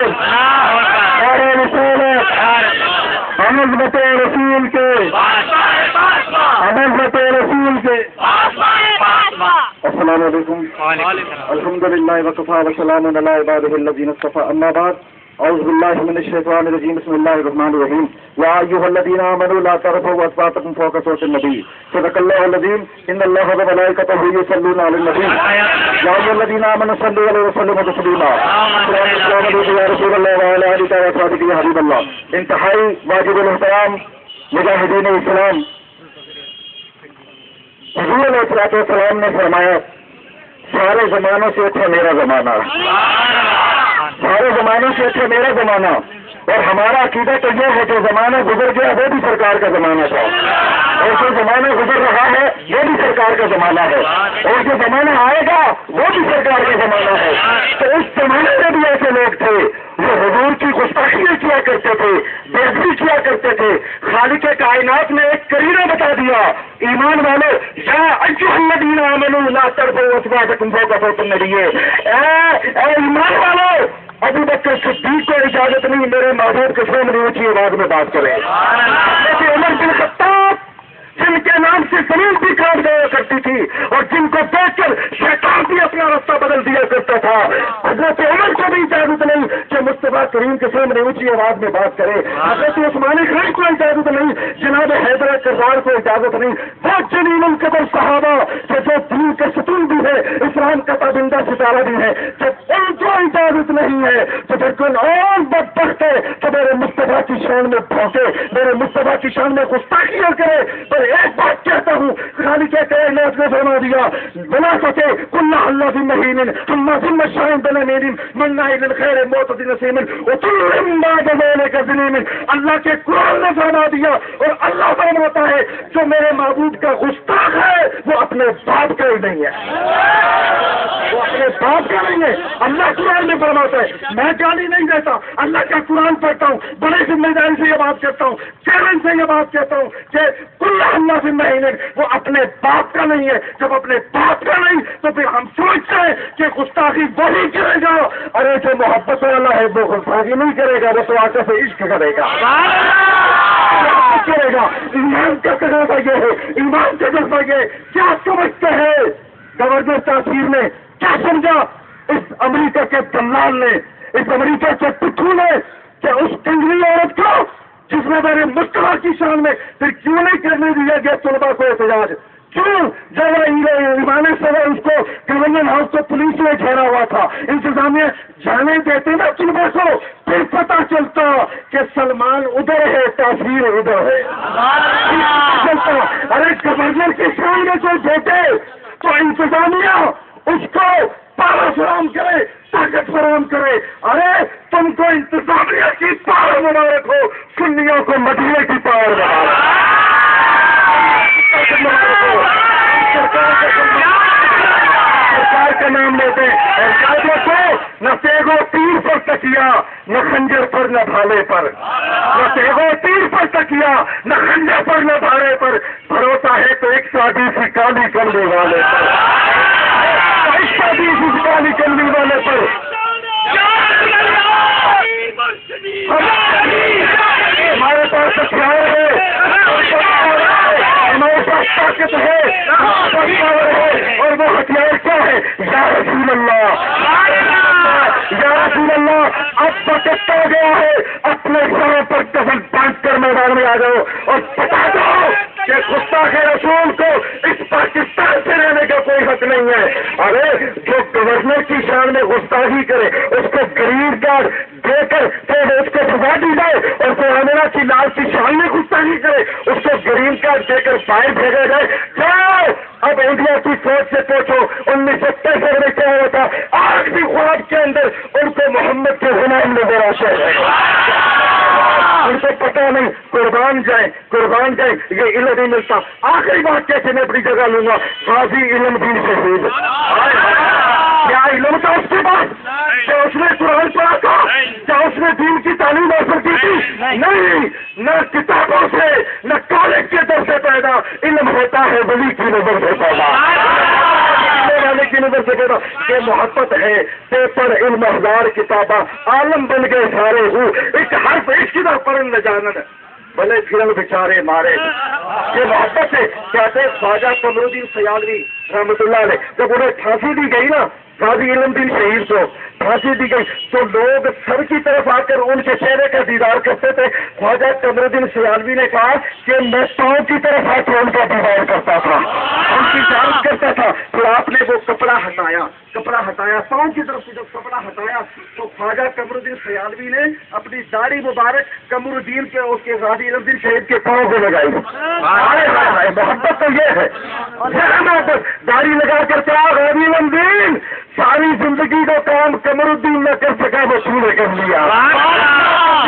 نعرہ رسالت، عظمت رسول کے، عظمت رسول کے۔ السلام علیکم۔ الحمد للہ وکفیٰ وسلام علی عبادہ الذین اصطفیٰ، اما بعد، اعوذ باللہ من الشیطان الرجیم، بسم اللہ الرحمن الرحیم۔ یا ایھا الذین آمنوا لا ترفعوا اصواتکم فوق صوت النبی، صدق اللہ العظیم۔ ان اللہ وملائکتہ یصلون علی النبی، یا ایھا الذین آمنوا صلوا علیہ وسلموا تسلیما۔ السلام علیکم یا رسول اللہ وعلی آلہ وصحبہ یا حبیب اللہ۔ انتہائی واجب الاحترام مجاہدین اسلام، حضور علیہ الصلوۃ والسلام نے فرمایا سارے زمانوں سے اچھا میرا زمانہ، سارے زمانے سے اچھا میرا زمانہ۔ اور ہمارا عقیدہ تو یہ ہے جو زمانہ گزر گیا وہ بھی سرکار کا زمانہ تھا، اور جو زمانہ گزر رہا ہے وہ بھی سرکار کا زمانہ ہے، اور جو زمانہ آئے گا وہ بھی سرکار کا زمانہ ہے۔ تو اس زمانے میں بھی ایسے لوگ تھے جو حضور کی گستاخیاں کیا کرتے تھے، بے ادبی کیا کرتے تھے۔ خالق کائنات نے ایک کرینہ بتا دیا، ایمان والو، یا ایھا الذین آمنوا لا ترفعوا اصواتکم فوق صوت النبی، اے ایمان والو، ابو بکر صدیق کو اجازت نہیں میرے محبوب کے سامنے اونچی آواز میں بات کرے۔ حضرت عمر بن خطاب جن کے نام سے زمین بھی کاٹ جایا کرتی تھی اور جن کو دیکھ کر شیطان بھی اپنا راستہ بدل دیا کرتا تھا، حضرت عمر کو بھی اجازت نہیں کہ مصطفیٰ کریم کے سامنے اونچی آواز میں بات کرے۔ حضرت عثمان غنی کو اجازت نہیں، جناب حیدر کرار کو اجازت نہیں۔ وہ جلیل القدر صحابہ جو دین کے ستون بھی ہے، اسلام کا تابندہ ستارہ بھی ہے، جب ان کو اجازت نہیں ہے تو پھر کون اور بدبخت ہے کہ میرے مصطفیٰ کی شان میں بھونکے، میرے مصطفیٰ کی شان میں گستاخیاں کرے۔ پر ایک بات کہتا ہوں، خالق کائنات نے فرما دیا، بنا سکے کل اللہ فی مہین ثم ثم شاہین بن امین من نائل خیر معتد نسیم وطل بعد ذلک ظلیم۔ اللہ کے قرآن نے فرما دیا، اور اللہ فرماتا ہے جو میرے معبود کا گستاخ ہے وہ اپنے باپ کا ہی نہیں ہے، وہ اپنے باپ کا نہیں ہے۔ اللہ قرآن میں فرماتا ہے، میں گالی نہیں دیتا، اللہ کا قرآن پڑھتا ہوں، بڑے ذمہ داری سے یہ بات کرتا ہوں، چیلنج سے یہ بات کہتا ہوں کہ کل اللہ سے مہینے وہ اپنے باپ کا نہیں ہے۔ جب اپنے باپ کا نہیں تو پھر ہم سوچتے ہیں کہ گستاخی وہی کرے گا، ارے جو محبت والا ہے وہ گستاخی نہیں کرے گا، وہ تو آقا سے عشق کرے گا، کرے گا۔ ایمان کا تقاضا یہ ہے، ایمان کا جذبہ یہ ہے۔ کیا سمجھتے ہیں گورنر تاثیر نے، کیا سمجھا اس امریکہ کے دلال نے، اس امریکہ کے پٹھو نے کہ اس کنگلی عورت کو جس نے میرے مصطفیٰ کی شان میں پھر کیوں نہیں کرنے دیا گیا طلبا کو احتجاج؟ کیوں؟ جب ایمان سوال اس کو گورنر ہاؤس کو پولیس نے گھیرا ہوا تھا، انتظامیہ جانے دیتے نا طلبا کو، پھر پتہ چلتا کہ سلمان ادھر ہے، تاثیر ادھر ہے۔ چلتا ارے گورنر کی شان میں کوئی بیٹے تو انتظامیہ اس کو پاور فراہم کرے، طاقت فراہم کرے۔ ارے تم کو انتظامیہ کی پاور مبارک ہو، سنیوں کو مدینے کی پاور مبارک ہو۔ سرکار کا نام لیتے اور قائدوں کو نہ تیغ و تیر پر تکیا، نہ خنجر پر نہ بھالے پر، نہ تیغ و تیر پر تکیا، نہ خنجر پر نہ بھالے پر، بھروسہ ہے تو ایک سادی سی کالی کملی والے پر، ایک سادی سی کالی کملی والے پر۔ ہمارے پاس ہتھیار ہے، ہمارے پاس طاقت ہے، ہمارے پاس ہے، اور وہ ہتھیار کیا ہے؟ یا رسول اللہ، یا رسول اللہ، اب بچتا گیا ہے، اپنے سروں پر کفن باندھ کر میدان میں آ جاؤ اور بتا دو کہ گستاخ رسول کو اس پاکستان سے رہنے کا کوئی حق نہیں ہے۔ ارے جو گورنر کی شان میں گستاخی کرے اس کو گرین کارڈ دے کر پھر اس کو سزا دی جائے، اور پھر آمنہ کی لال کی شان میں گستاخی کرے اس کو گرین کارڈ دے کر باہر بھیجا جائے۔ جاؤ اب انڈیا کی فوج سے پوچھو 1965 میں کیا ہوا تھا، آج بھی خواب کے اندر ان کو محمد کے غلام نظر آتے ہیں، ان کو پتہ نہیں، قربان جائیں قربان جائیں، یہ علم نہیں ملتا۔ آخری بات کیسے میں اپنی جگہ لوں گا، غازی علم دین شہید، کیا علم تھا اس کے بعد؟ کیا اس نے قرآن پڑھا تھا؟ کیا اس نے دین کی تعلیم حاصل کی تھی؟ نہیں، نہ کتابوں سے نہ کالج کے در سے پیدا علم ہوتا ہے، ولی کی نظر سے پیدا، والے کی نظر سے پیدا۔ کہ محبت ہے ہے پیپر علم ہزار کتاباں عالم بن گئے سارے ہوں ایک حرف اس کی طرف پڑھن نہ جانن بھلے پھرن بیچارے مارے. یہ محبت سے کہتے ہیں خواجہ قمر الدین سیالوی رحمۃ اللہ علیہ جب انہیں پھانسی دی گئی نا غازی علم دین شہید کو پھانسی دی گئی تو لوگ سر کی طرف آ کر ان کے چہرے کا دیدار کرتے تھے. خواجہ قمر الدین سیالوی نے کہا کہ میں پاؤں کی طرف آ کے ان کا دیدار کرتا تھا ان کی جانچ کرتا تھا. پھر آپ نے وہ کپڑا ہٹایا پاؤں کی طرف سے جب کپڑا ہٹایا تو خواجہ قمر الدین سیالوی نے اپنی داڑھی مبارک قمر الدین کے اس کے غازی علم دین شہید کے پاؤں کو لگائی. محبت تو یہ ہے داڑھی لگا کر کیا غازی علم دین ساری زندگی کا کام قمر الدین نہ کر سکا وہ تو نے کر لیا.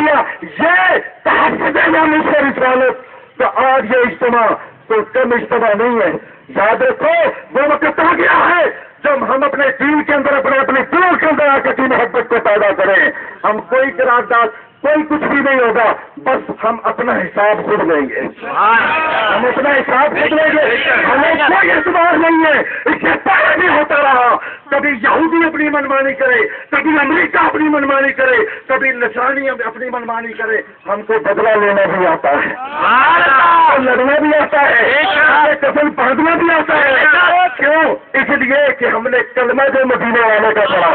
یہ تحفظ نامی سے رسالت تو آج یہ اجتماع تو کم اجتماع نہیں ہے. یاد رکھو وہ وقت آ گیا ہے جب ہم اپنے دین کے اندر اپنے دلوں کے اندر آ کر محبت کو پیدا کریں. ہم کوئی قرارداد کوئی کچھ بھی نہیں ہوگا بس ہم اپنا حساب خود لیں گے. ہم اپنا حساب خود لیں گے. ہمیں کوئی اعتبار نہیں ہے. اس سے پہلے بھی ہوتا رہا کبھی یہودی اپنی منمانی کرے کبھی امریکہ اپنی منمانی کرے کبھی نصرانی اپنی منمانی کرے. ہم کو بدلہ لینا بھی آتا ہے لڑنا بھی آتا ہے قسم باندھنا بھی آتا ہے. کیوں؟ اس لیے کہ ہم نے کلمہ جو مدینے والے کا پڑھا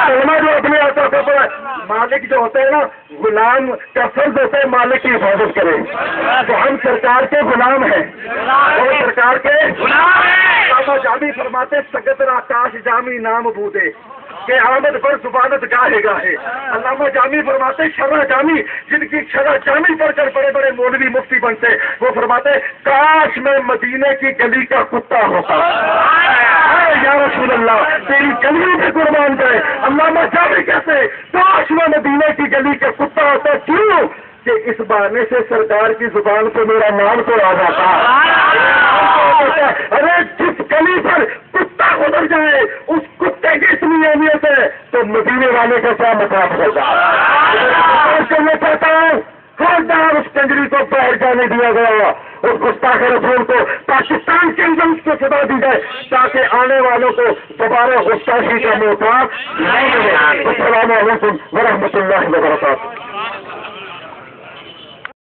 کلمہ جو اپنے آتا تھا پڑھا. مالک جو ہوتے ہیں نا غلام کا فرض ہوتا ہے مالک کی حفاظت کرے. تو ہم سرکار کے غلام ہیں اور سرکار کے علامہ جامی فرماتے سگتر آکاش جامی نام بودے کہ آمد پر زبانت گاہے گاہے. علامہ جامی فرماتے شرح جامی جن کی شرح جامی پڑھ کر بڑے بڑے مولوی مفتی بنتے وہ فرماتے کاش میں مدینے کی گلی کا کتا ہوتا. یا رسول اللہ تیری گلی پہ قربان جائے. علامہ جامی کہتے کاش میں مدینے کی گلی کا کتا ہوتا. کیوں کہ اس بہانے سے سرکار کی زبان سے میرا نام تو آ جاتا. ارے جس گلی پر کتا گزر جائے اس کتے کی اتنی اہمیت ہے تو مدینے والے کا کیا مقام ہوگا. میں چاہتا ہوں خبردار اس کنجری کو باہر جانے دیا گیا اس گستاخ رسول کو پاکستان کے اندر اس کو سزا دی جائے تاکہ آنے والوں کو دوبارہ گستاخی کا موقع نہ ملے. السلام علیکم ورحمۃ اللہ وبرکاتہ.